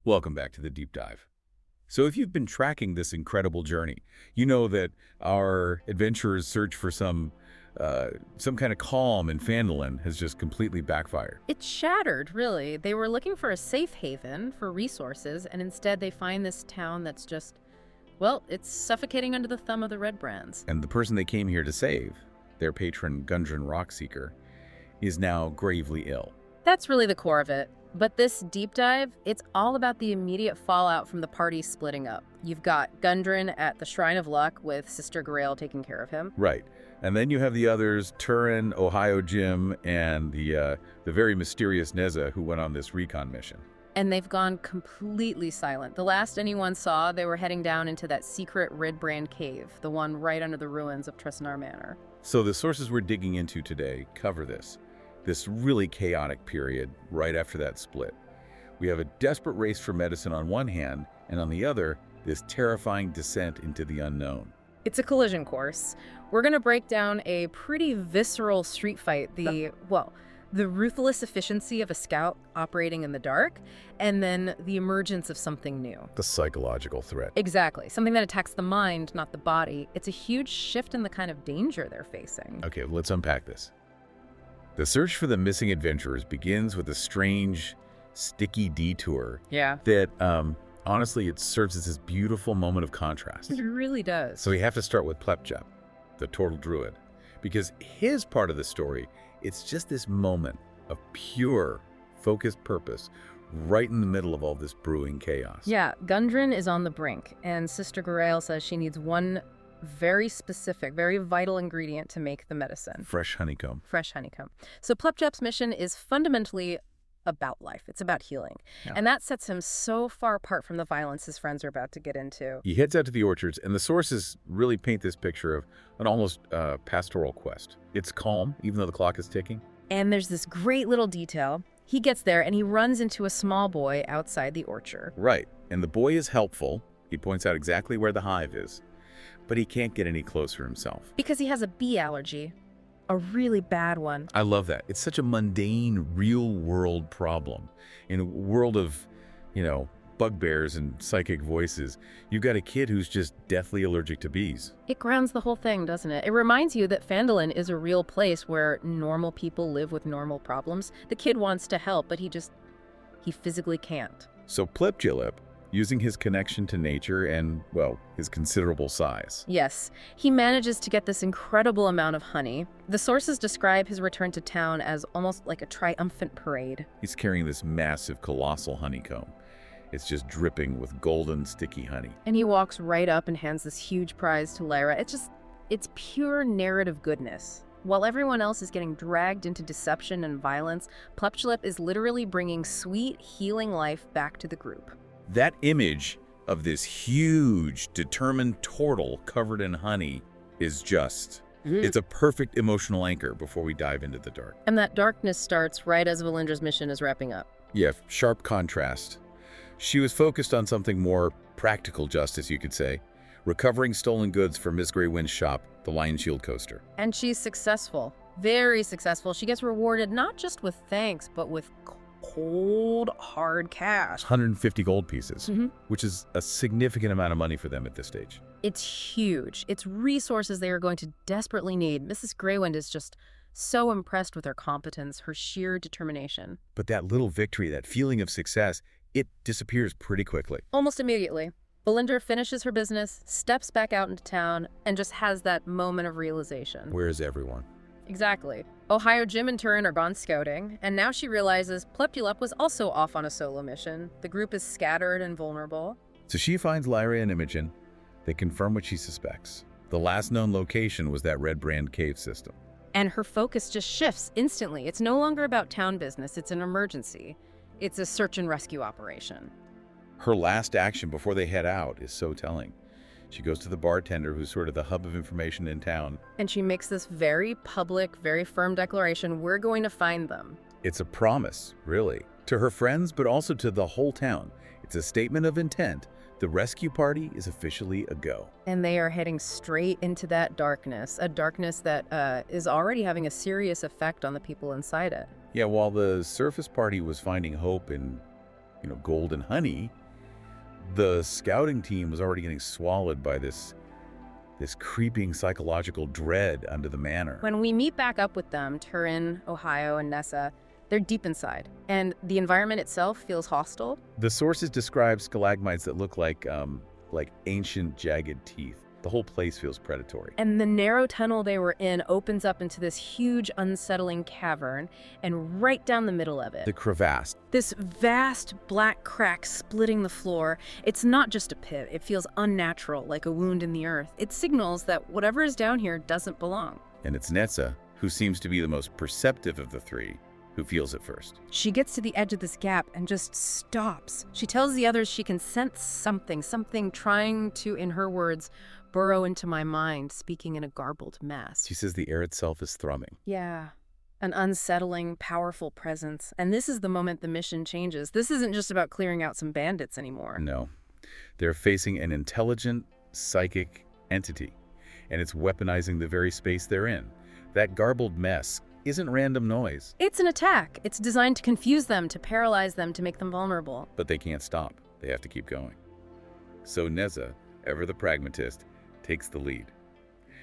Welcome back to the deep dive. So if you've been tracking this incredible journey, you know that our adventurers' search for some kind of calm in Phandalin has just completely backfired. It's shattered, really. They were looking for a safe haven for resources, and instead they find this town that's just, well, it's suffocating under the thumb of the Red Brands. And the person they came here to save, their patron Gundren Rockseeker, is now gravely ill. That's really the core of it. But this deep dive, it's all about the immediate fallout from the party splitting up. You've got Gundren at the Shrine of Luck with Sister Grail taking care of him. Right. And then you have the others, Turin, Ohio Jim, and the very mysterious Neza who went on this recon mission. And they've gone completely silent. The last anyone saw, they were heading down into that secret Red Brand cave, the one right under the ruins of Tresendar Manor. So the sources we're digging into today cover this really chaotic period right after that split. We have a desperate race for medicine on one hand, and on the other, this terrifying descent into the unknown. It's a collision course. We're going to break down a pretty visceral street fight, the ruthless efficiency of a scout operating in the dark, and then the emergence of something new. The psychological threat. Exactly. Something that attacks the mind, not the body. It's a huge shift in the kind of danger they're facing. Okay, let's unpack this. The search for the missing adventurers begins with a strange, sticky detour. Yeah. That, honestly, it serves as this beautiful moment of contrast. It really does. So we have to start with Plepjep, the turtle druid, because his part of the story, it's just this moment of pure, focused purpose right in the middle of all this brewing chaos. Yeah, Gundren is on the brink, and Sister Grail says she needs one very specific, very vital ingredient to make the medicine. Fresh honeycomb. Fresh honeycomb. So Plepjep's mission is fundamentally about life. It's about healing. Yeah. And that sets him so far apart from the violence his friends are about to get into. He heads out to the orchards, and the sources really paint this picture of an almost pastoral quest. It's calm, even though the clock is ticking. And there's this great little detail. He gets there, and he runs into a small boy outside the orchard. Right, and the boy is helpful. He points out exactly where the hive is, but he can't get any closer himself. Because he has a bee allergy. A really bad one. I love that. It's such a mundane, real-world problem. In a world of, bugbears and psychic voices, you've got a kid who's just deathly allergic to bees. It grounds the whole thing, doesn't it? It reminds you that Phandalin is a real place where normal people live with normal problems. The kid wants to help, but he physically can't. So Plepjep, using his connection to nature and, well, his considerable size. Yes, he manages to get this incredible amount of honey. The sources describe his return to town as almost like a triumphant parade. He's carrying this massive, colossal honeycomb. It's just dripping with golden, sticky honey. And he walks right up and hands this huge prize to Lyra. It's pure narrative goodness. While everyone else is getting dragged into deception and violence, Plepjep is literally bringing sweet, healing life back to the group. That image of this huge, determined turtle covered in honey is just, it's a perfect emotional anchor before we dive into the dark. And that darkness starts right as Valindra's mission is wrapping up. Yeah, sharp contrast. She was focused on something more practical justice, you could say, recovering stolen goods from Miss Greywind's shop, the Lion Shield coaster. And she's successful, very successful. She gets rewarded not just with thanks, but with cold, hard cash. 150 gold pieces, which is a significant amount of money for them at this stage. It's huge. It's resources they are going to desperately need. Mrs. Greywind is just so impressed with her competence, her sheer determination. But that little victory, that feeling of success, it disappears pretty quickly. Almost immediately. Valindra finishes her business, steps back out into town, and just has that moment of realization. Where is everyone? Exactly. Ohio Jim and Turin are gone scouting, and now she realizes Plepjep was also off on a solo mission. The group is scattered and vulnerable. So she finds Lyra and Imogen. They confirm what she suspects. The last known location was that Red Brand cave system. And her focus just shifts instantly. It's no longer about town business. It's an emergency. It's a search and rescue operation. Her last action before they head out is so telling. She goes to the bartender, who's sort of the hub of information in town. And she makes this very public, very firm declaration: we're going to find them. It's a promise, really, to her friends, but also to the whole town. It's a statement of intent. The rescue party is officially a go. And they are heading straight into that darkness, a darkness that is already having a serious effect on the people inside it. Yeah, while the surface party was finding hope in gold and honey, the scouting team was already getting swallowed by this creeping psychological dread under the manor. When we meet back up with them, Turin, Ohio, and Nessa, they're deep inside, and the environment itself feels hostile. The sources describe stalagmites that look like ancient jagged teeth. The whole place feels predatory. And the narrow tunnel they were in opens up into this huge, unsettling cavern, and right down the middle of it, The crevasse. this vast black crack splitting the floor. It's not just a pit. It feels unnatural, like a wound in the earth. It signals that whatever is down here doesn't belong. And it's Nessa, who seems to be the most perceptive of the three, who feels it first. She gets to the edge of this gap and just stops. She tells the others she can sense something trying to, in her words, burrow into my mind, speaking in a garbled mess. She says the air itself is thrumming. Yeah, an unsettling, powerful presence. And this is the moment the mission changes. This isn't just about clearing out some bandits anymore. No. They're facing an intelligent, psychic entity, and it's weaponizing the very space they're in. That garbled mess isn't random noise. It's an attack. It's designed to confuse them, to paralyze them, to make them vulnerable. But they can't stop. They have to keep going. So Neza, ever the pragmatist, takes the lead.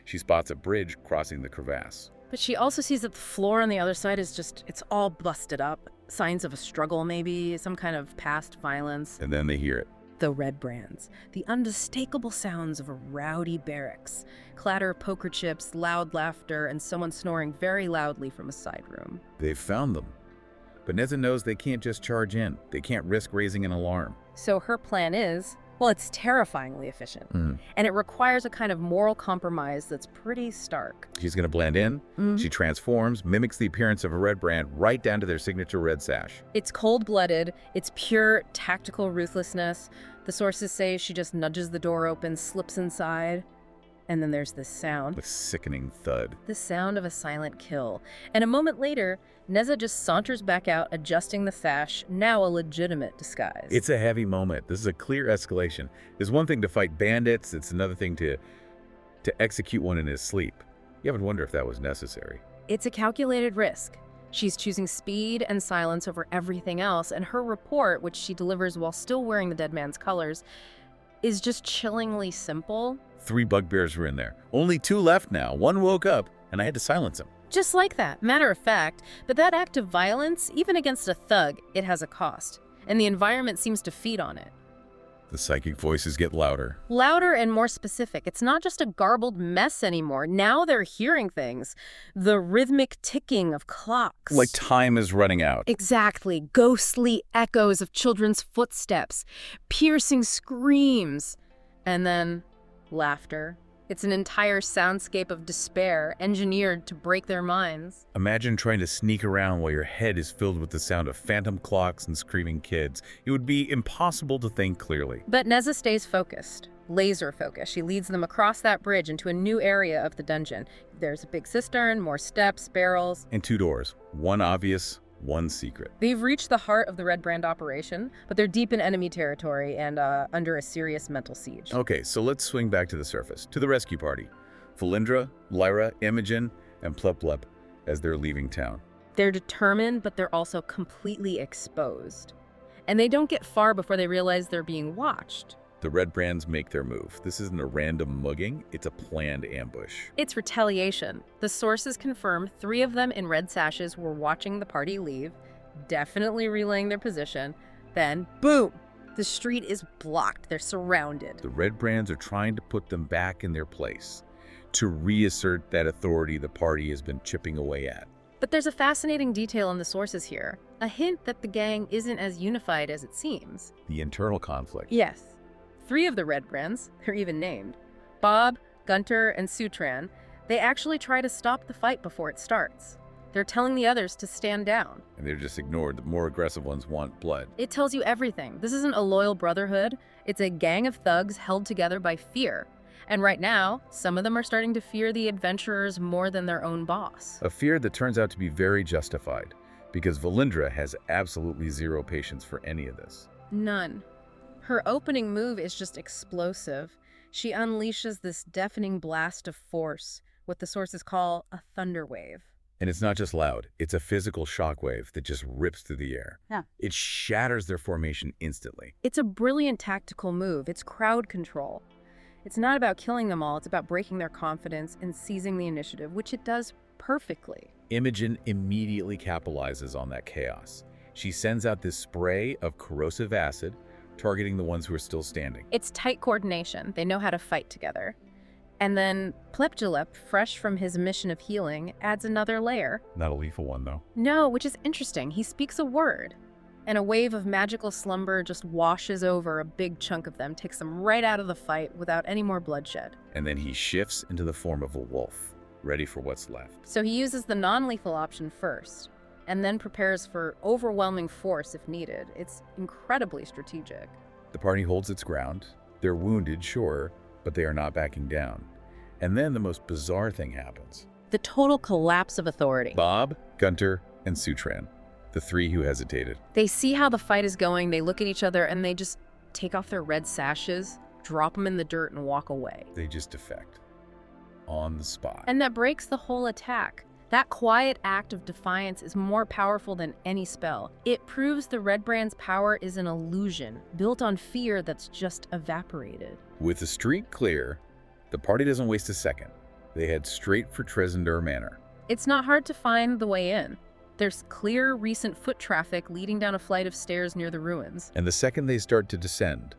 She spots a bridge crossing the crevasse. But she also sees that the floor on the other side is it's all busted up. Signs of a struggle, maybe, some kind of past violence. And then they hear it. The red brands, the unmistakable sounds of a rowdy barracks, clatter of poker chips, loud laughter, and someone snoring very loudly from a side room. They've found them. But Neza knows they can't just charge in. They can't risk raising an alarm. So her plan is, well, it's terrifyingly efficient. And it requires a kind of moral compromise that's pretty stark. She's going to blend in. She transforms, mimics the appearance of a red brand right down to their signature red sash. It's cold-blooded. It's pure tactical ruthlessness. The sources say she just nudges the door open, slips inside, and then there's this sound. The sickening thud. The sound of a silent kill. And a moment later, Neza just saunters back out, adjusting the sash, now a legitimate disguise. It's a heavy moment. This is a clear escalation. There's one thing to fight bandits. It's another thing to execute one in his sleep. You ever wonder if that was necessary? It's a calculated risk. She's choosing speed and silence over everything else, and her report, which she delivers while still wearing the dead man's colors, is just chillingly simple. 3 bugbears were in there. Only 2 left now. 1 woke up, and I had to silence him. Just like that, matter of fact. But that act of violence, even against a thug, it has a cost. And the environment seems to feed on it. The psychic voices get louder. Louder and more specific. It's not just a garbled mess anymore. Now they're hearing things. The rhythmic ticking of clocks. Like time is running out. Exactly. Ghostly echoes of children's footsteps. Piercing screams. And then laughter. It's an entire soundscape of despair, engineered to break their minds. Imagine trying to sneak around while your head is filled with the sound of phantom clocks and screaming kids. It would be impossible to think clearly. But Neza stays focused, laser focused. She leads them across that bridge into a new area of the dungeon. There's a big cistern, more steps, barrels. And 2 doors. 1 obvious, 1 secret. They've reached the heart of the Red Brand operation, but they're deep in enemy territory and under a serious mental siege. Okay, so let's swing back to the surface, to the rescue party. Felindra, Lyra, Imogen, and Plup as they're leaving town. They're determined, but they're also completely exposed. And they don't get far before they realize they're being watched. The Red Brands make their move. This isn't a random mugging, it's a planned ambush. It's retaliation. The sources confirm 3 of them in red sashes were watching the party leave, definitely relaying their position. Then, boom! The street is blocked. They're surrounded. The Red Brands are trying to put them back in their place, to reassert that authority the party has been chipping away at. But there's a fascinating detail in the sources here, a hint that the gang isn't as unified as it seems. The internal conflict. Yes. 3 of the Red Brands, they're even named, Bob, Gunter, and Sutran, they actually try to stop the fight before it starts. They're telling the others to stand down. And they're just ignored. The more aggressive ones want blood. It tells you everything. This isn't a loyal brotherhood. It's a gang of thugs held together by fear. And right now, some of them are starting to fear the adventurers more than their own boss. A fear that turns out to be very justified, because Valindra has absolutely 0 patience for any of this. None. Her opening move is just explosive. She unleashes this deafening blast of force, what the sources call a thunder wave. And it's not just loud, it's a physical shockwave that just rips through the air. Yeah. It shatters their formation instantly. It's a brilliant tactical move. It's crowd control. It's not about killing them all. It's about breaking their confidence and seizing the initiative, which it does perfectly. Imogen immediately capitalizes on that chaos. She sends out this spray of corrosive acid, targeting the ones who are still standing. It's tight coordination. They know how to fight together. And then Plepjalep, fresh from his mission of healing, adds another layer. Not a lethal one, though. No, which is interesting. He speaks a word, and a wave of magical slumber just washes over a big chunk of them, takes them right out of the fight without any more bloodshed. And then he shifts into the form of a wolf, ready for what's left. So he uses the non-lethal option first, and then prepares for overwhelming force if needed. It's incredibly strategic. The party holds its ground. They're wounded, sure, but they are not backing down. And then the most bizarre thing happens. The total collapse of authority. Bob, Gunter, and Sutran, the three who hesitated. They see how the fight is going, they look at each other, and they just take off their red sashes, drop them in the dirt, and walk away. They just defect. On the spot. And that breaks the whole attack. That quiet act of defiance is more powerful than any spell. It proves the Red Brand's power is an illusion, built on fear that's just evaporated. With the street clear, the party doesn't waste a second. They head straight for Tresendar Manor. It's not hard to find the way in. There's clear, recent foot traffic leading down a flight of stairs near the ruins. And the second they start to descend,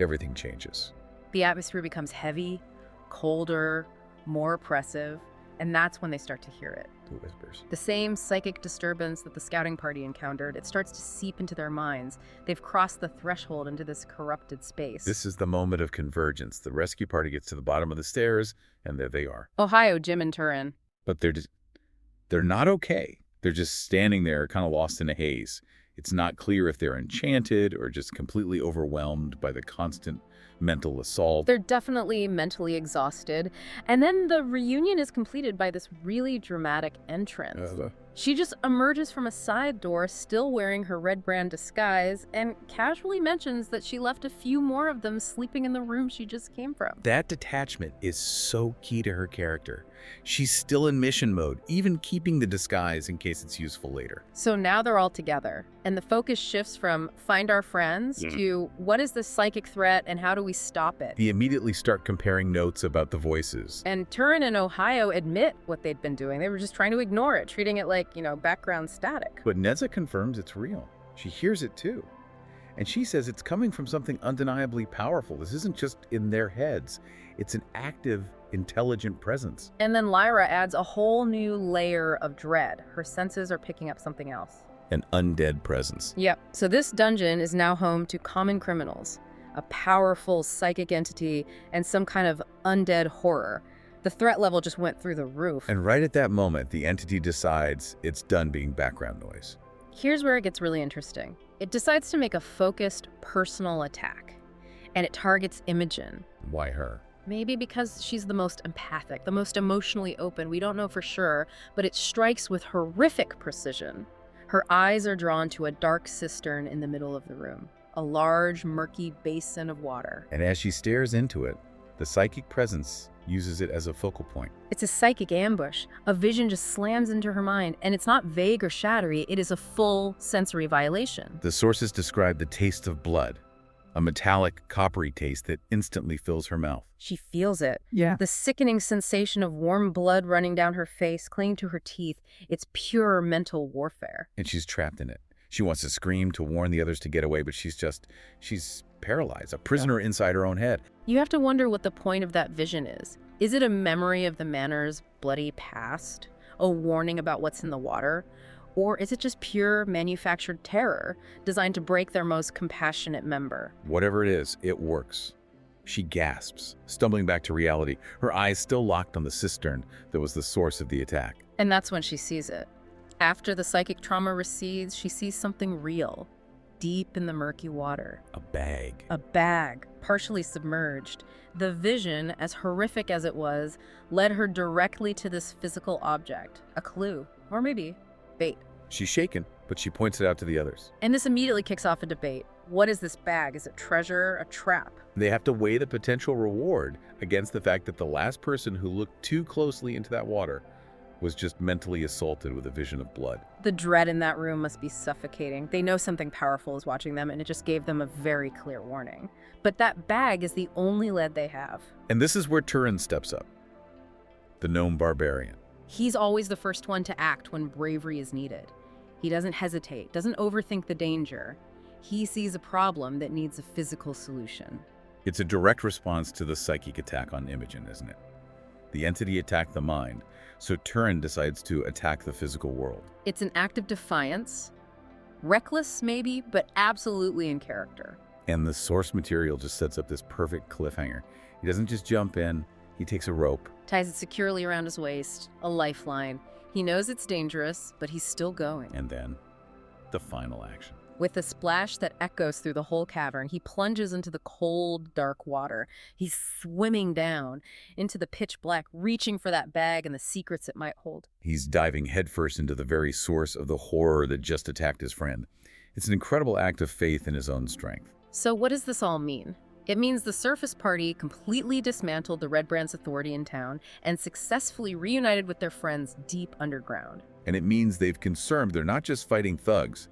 everything changes. The atmosphere becomes heavy, colder, more oppressive, and that's when they start to hear it. The whispers. The same psychic disturbance that the scouting party encountered, it starts to seep into their minds. They've crossed the threshold into this corrupted space. This is the moment of convergence. The rescue party gets to the bottom of the stairs, and there they are. Ohio, Jim, and Turin. But they're not okay. They're just standing there, kind of lost in a haze. It's not clear if they're enchanted or just completely overwhelmed by the constant mental assault. They're definitely mentally exhausted. And then the reunion is completed by this really dramatic entrance. She just emerges from a side door, still wearing her Red Brand disguise, and casually mentions that she left a few more of them sleeping in the room she just came from. That detachment is so key to her character. She's still in mission mode, even keeping the disguise in case it's useful later. So now they're all together, and the focus shifts from find our friends to what is the psychic threat and how do we stop it? They immediately start comparing notes about the voices. And Turin and Ohio admit what they'd been doing. They were just trying to ignore it, treating it like, background static. But Neza confirms it's real. She hears it too. And she says it's coming from something undeniably powerful. This isn't just in their heads. It's an active, intelligent presence. And then Lyra adds a whole new layer of dread. Her senses are picking up something else. An undead presence. Yep. So this dungeon is now home to common criminals, a powerful psychic entity, and some kind of undead horror. The threat level just went through the roof. And right at that moment, the entity decides it's done being background noise. Here's where it gets really interesting. It decides to make a focused, personal attack. And it targets Imogen. Why her? Maybe because she's the most empathic, the most emotionally open. We don't know for sure, but it strikes with horrific precision. Her eyes are drawn to a dark cistern in the middle of the room, a large, murky basin of water. And as she stares into it, the psychic presence uses it as a focal point. It's a psychic ambush. A vision just slams into her mind, and it's not vague or shattery. It is a full sensory violation. The sources describe the taste of blood, a metallic, coppery taste that instantly fills her mouth. She feels it. Yeah. The sickening sensation of warm blood running down her face, clinging to her teeth. It's pure mental warfare. And she's trapped in it. She wants to scream to warn the others to get away, but she's paralyzed, a prisoner inside her own head. You have to wonder what the point of that vision is. Is it a memory of the manor's bloody past? A warning about what's in the water? Or is it just pure manufactured terror designed to break their most compassionate member? Whatever it is, it works. She gasps, stumbling back to reality, her eyes still locked on the cistern that was the source of the attack. And that's when she sees it. After the psychic trauma recedes, she sees something real, deep in the murky water. A bag. A bag, partially submerged. The vision, as horrific as it was, led her directly to this physical object, a clue, or maybe bait. She's shaken, but she points it out to the others. And this immediately kicks off a debate. What is this bag? Is it treasure, a trap? They have to weigh the potential reward against the fact that the last person who looked too closely into that water was just mentally assaulted with a vision of blood. The dread in that room must be suffocating. They know something powerful is watching them, and it just gave them a very clear warning. But that bag is the only lead they have. And this is where Turin steps up, the gnome barbarian. He's always the first one to act when bravery is needed. He doesn't hesitate, doesn't overthink the danger. He sees a problem that needs a physical solution. It's a direct response to the psychic attack on Imogen, isn't it? The entity attacked the mind, so Turin decides to attack the physical world. It's an act of defiance. Reckless, maybe, but absolutely in character. And the source material just sets up this perfect cliffhanger. He doesn't just jump in, he takes a rope. Ties it securely around his waist, a lifeline. He knows it's dangerous, but he's still going. And then, the final action. With a splash that echoes through the whole cavern, he plunges into the cold, dark water. He's swimming down into the pitch black, reaching for that bag and the secrets it might hold. He's diving headfirst into the very source of the horror that just attacked his friend. It's an incredible act of faith in his own strength. So what does this all mean? It means the Surface Party completely dismantled the Red Brand's authority in town and successfully reunited with their friends deep underground. And it means they've confirmed they're not just fighting thugs.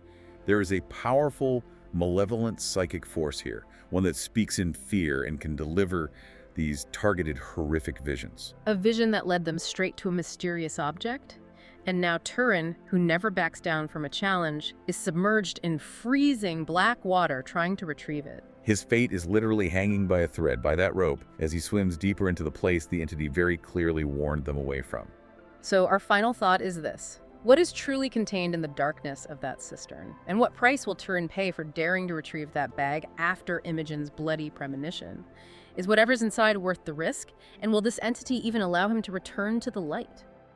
There is a powerful, malevolent psychic force here, one that speaks in fear and can deliver these targeted, horrific visions. A vision that led them straight to a mysterious object? And now Turin, who never backs down from a challenge, is submerged in freezing black water trying to retrieve it. His fate is literally hanging by a thread, by that rope, as he swims deeper into the place the entity very clearly warned them away from. So our final thought is this. What is truly contained in the darkness of that cistern? And what price will Turin pay for daring to retrieve that bag after Imogen's bloody premonition? Is whatever's inside worth the risk? And will this entity even allow him to return to the light?